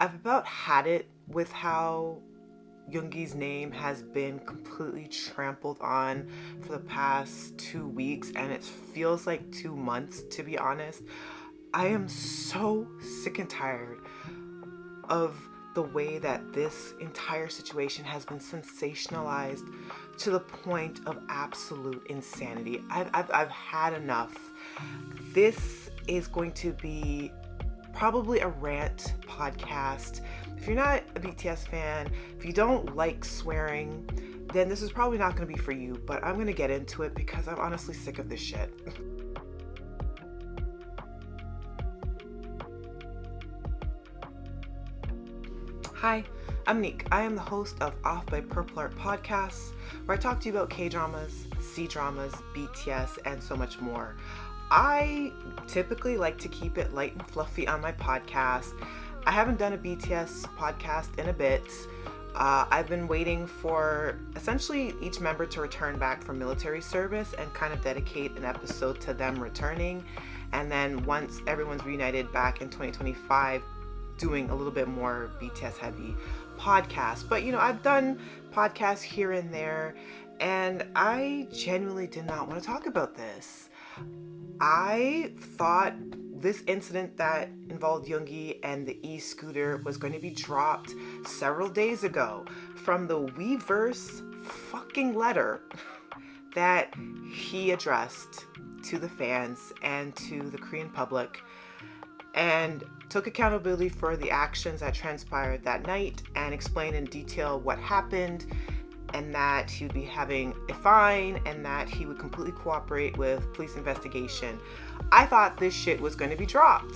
I've about had it with how Yoongi's name has been completely trampled on for the past 2 weeks, and it feels like 2 months, to be honest. I am so sick and tired of the way that this entire situation has been sensationalized to the point of absolute insanity. I've had enough. This is going to be probably a rant podcast. If you're not a BTS fan, if you don't like swearing, then this is probably not going to be for you, but I'm going to get into it because I'm honestly sick of this shit. Hi, I'm Neek. I am the host of Off by Purple Art Podcasts, where I talk to you about K-dramas, C-dramas, BTS, and so much more. I typically like to keep it light and fluffy on my podcast. I haven't done a BTS podcast in a bit. I've been waiting for essentially each member to return back from military service and kind of dedicate an episode to them returning. And then once everyone's reunited back in 2025, doing a little bit more BTS heavy podcasts. But I've done podcasts here and there, and I genuinely did not want to talk about this. I thought this incident that involved Yoongi and the e-scooter was going to be dropped several days ago from the Weverse fucking letter that he addressed to the fans and to the Korean public, and took accountability for the actions that transpired that night and explained in detail what happened, and that he would be having a fine and that he would completely cooperate with police investigation. I thought this shit was going to be dropped.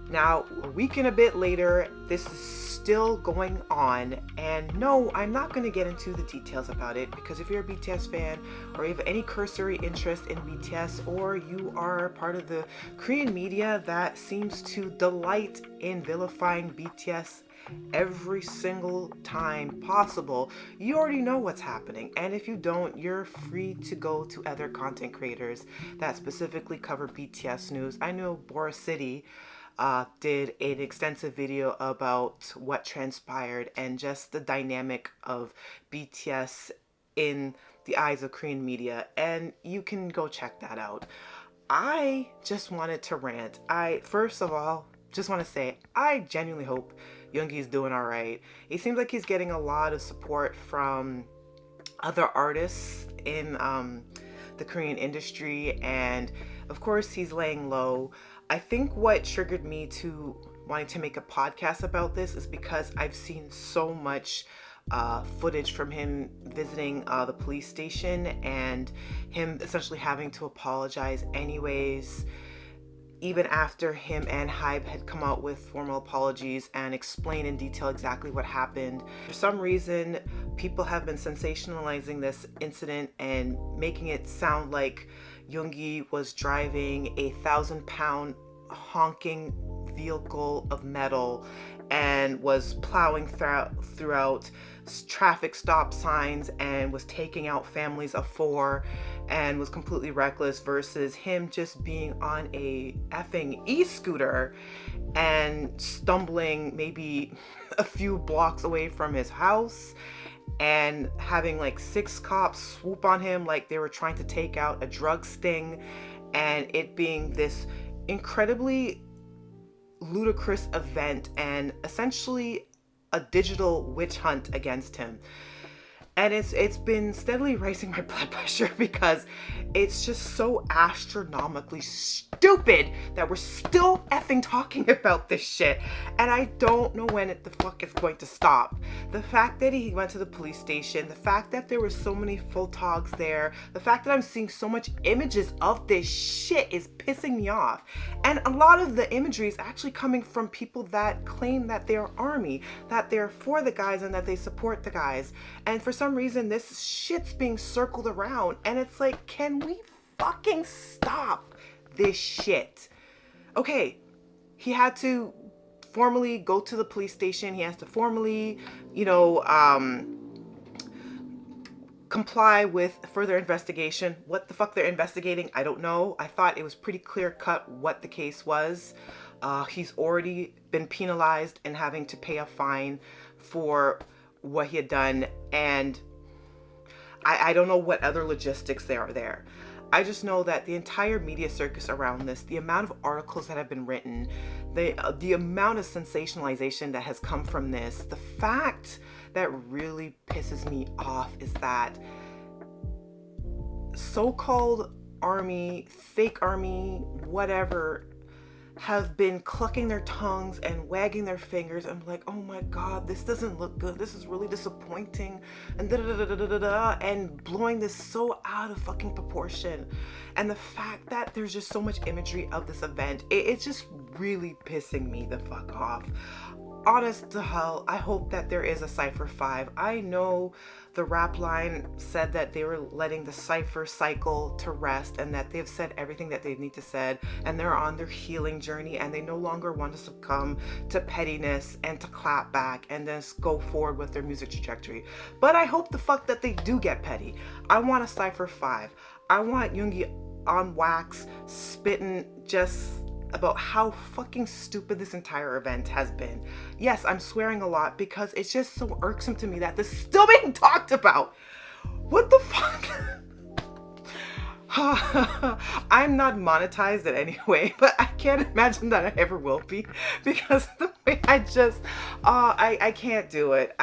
Now, a week and a bit later, this is still going on, and no, I'm not going to get into the details about it, because if you're a BTS fan, or you have any cursory interest in BTS, or you are part of the Korean media that seems to delight in vilifying BTS every single time possible, you already know what's happening. And if you don't, you're free to go to other content creators that specifically cover BTS news. I know Boris City did an extensive video about what transpired and just the dynamic of BTS in the eyes of Korean media, and you can go check that out. I just wanted to rant. I first of all just want to say I genuinely hope Yoongi's doing all right. He seems like he's getting a lot of support from other artists in the Korean industry, and of course he's laying low. I think what triggered me to wanting to make a podcast about this is because I've seen so much footage from him visiting the police station and him essentially having to apologize anyways, even after him and Hybe had come out with formal apologies and explained in detail exactly what happened. For some reason, people have been sensationalizing this incident and making it sound like Yoongi was driving a 1,000-pound honking vehicle of metal and was plowing throughout traffic stop signs and was taking out families of four and was completely reckless, versus him just being on a effing e-scooter and stumbling maybe a few blocks away from his house and having like 6 cops swoop on him like they were trying to take out a drug sting, and it being this incredibly ludicrous event and essentially a digital witch hunt against him. And it's been steadily raising my blood pressure because it's just so astronomically stupid that we're still effing talking about this shit. And I don't know when the fuck is going to stop. The fact that he went to the police station, the fact that there were so many photogs there, the fact that I'm seeing so much images of this shit is pissing me off. And a lot of the imagery is actually coming from people that claim that they're army, that they're for the guys and that they support the guys. And for some reason, this shit's being circled around, and it's like, can we fucking stop this shit? Okay, he had to formally go to the police station. He has to formally, comply with further investigation. What the fuck they're investigating, I don't know. I thought it was pretty clear cut what the case was. He's already been penalized and having to pay a fine for what he had done. And I don't know what other logistics there are there. I just know that the entire media circus around this, the amount of articles that have been written, the amount of sensationalization that has come from this, the fact that really pisses me off is that so-called army, fake army, whatever, have been clucking their tongues and wagging their fingers and like, oh my god, this doesn't look good, this is really disappointing, and and blowing this so out of fucking proportion. And the fact that there's just so much imagery of this event, it's just really pissing me the fuck off. Honest to hell, I hope that there is a Cypher 5. I know the rap line said that they were letting the Cypher cycle to rest and that they've said everything that they need to say and they're on their healing journey and they no longer want to succumb to pettiness and to clap back and just go forward with their music trajectory. But I hope the fuck that they do get petty. I want a Cypher 5. I want Yoongi on wax spitting just about how fucking stupid this entire event has been. Yes, I'm swearing a lot because it's just so irksome to me that this is still being talked about. What the fuck? I'm not monetized in any way, but I can't imagine that I ever will be because the way I can't do it.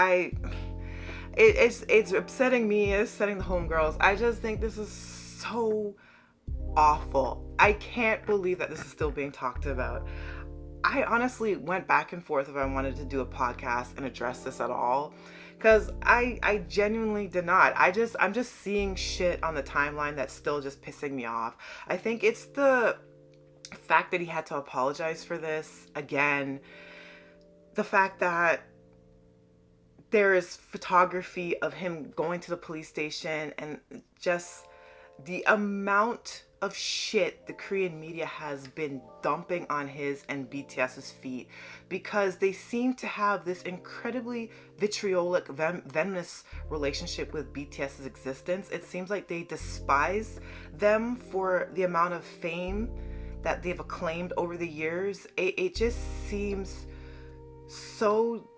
It's upsetting me, it's upsetting the homegirls. I just think this is so awful. I can't believe that this is still being talked about. I honestly went back and forth if I wanted to do a podcast and address this at all, because I genuinely did not. I'm just seeing shit on the timeline that's still just pissing me off. I think it's the fact that he had to apologize for this again, the fact that there is photography of him going to the police station, and just the amount of shit the Korean media has been dumping on his and BTS's feet, because they seem to have this incredibly vitriolic, venomous relationship with BTS's existence. It seems like they despise them for the amount of fame that they've acclaimed over the years. It just seems so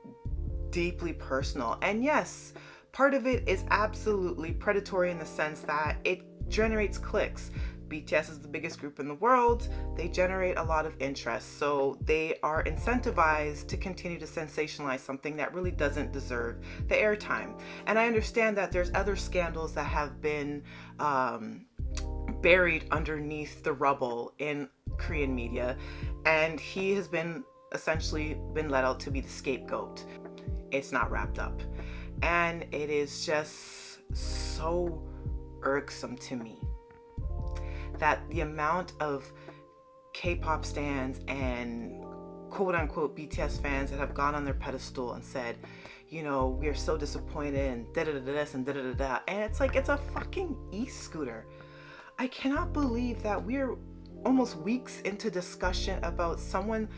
deeply personal. And yes, part of it is absolutely predatory in the sense that it generates clicks. BTS is the biggest group in the world. They generate a lot of interest. So they are incentivized to continue to sensationalize something that really doesn't deserve the airtime. And I understand that there's other scandals that have been buried underneath the rubble in Korean media. And he has been essentially been let out to be the scapegoat. It's not wrapped up. And it is just so irksome to me that the amount of K-pop stans and quote-unquote BTS fans that have gone on their pedestal and said, you know, we are so disappointed and da-da-da-da and da-da-da-da, and it's like, it's a fucking e-scooter. I cannot believe that we're almost weeks into discussion about someone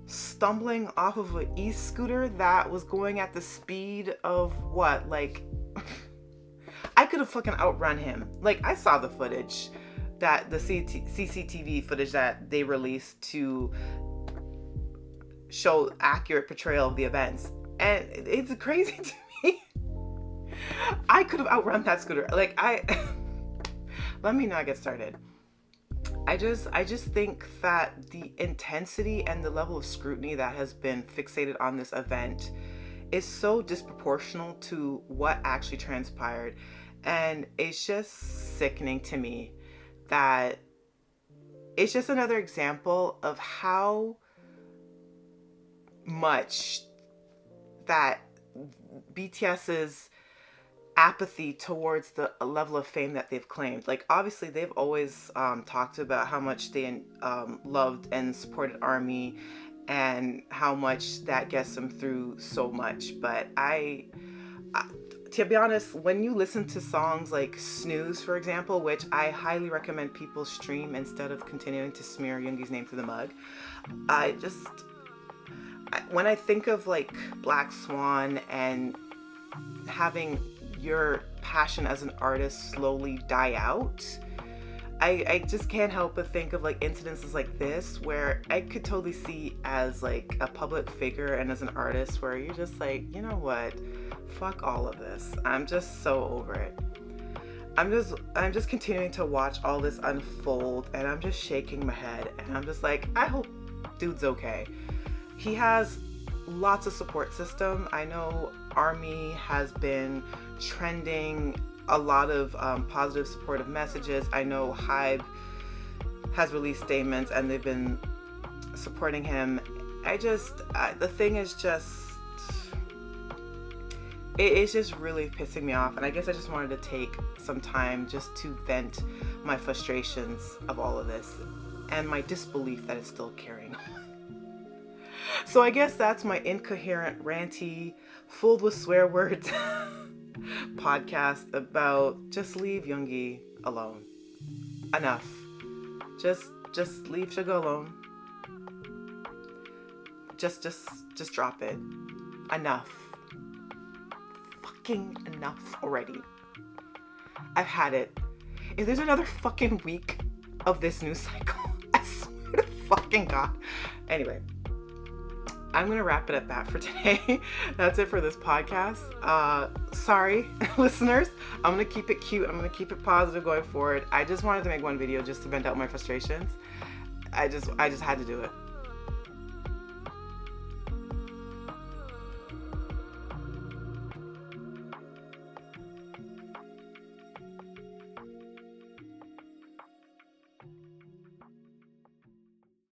stumbling off of an e-scooter that was going at the speed of what, like I could have fucking outrun him. Like, I saw the footage, that the CCTV footage that they released to show accurate portrayal of the events, and it's crazy to me. I could have outrun that scooter. Like, let me not get started. I just think that the intensity and the level of scrutiny that has been fixated on this event is so disproportional to what actually transpired. And it's just sickening to me that it's just another example of how much that BTS's apathy towards the level of fame that they've claimed. Like, obviously they've always talked about how much they loved and supported ARMY and how much that gets them through so much. But I to be honest, when you listen to songs like Snooze, for example, which I highly recommend people stream instead of continuing to smear Yoongi's name through the mug, when I think of like Black Swan and having your passion as an artist slowly die out, I just can't help but think of like incidences like this where I could totally see as like a public figure and as an artist where you're just like, you know what, fuck all of this. I'm just so over it. I'm just continuing to watch all this unfold, and I'm just shaking my head, and I'm just like, I hope dude's okay. He has lots of support system. I know Army has been trending a lot of positive supportive messages. I know Hybe has released statements and they've been supporting him. The thing is just, it's just really pissing me off, and I guess I just wanted to take some time just to vent my frustrations of all of this and my disbelief that it's still carrying on. So I guess that's my incoherent, ranty, filled with swear words podcast about just leave Yoongi alone. Enough. Just leave Suga alone. Just drop it. Enough. Fucking enough already. I've had it. If there's another fucking week of this news cycle, I swear to fucking God. Anyway, I'm gonna wrap it at that for today. That's it for this podcast. Sorry, listeners. I'm gonna keep it cute. I'm gonna keep it positive going forward. I just wanted to make one video just to vent out my frustrations. I just had to do it.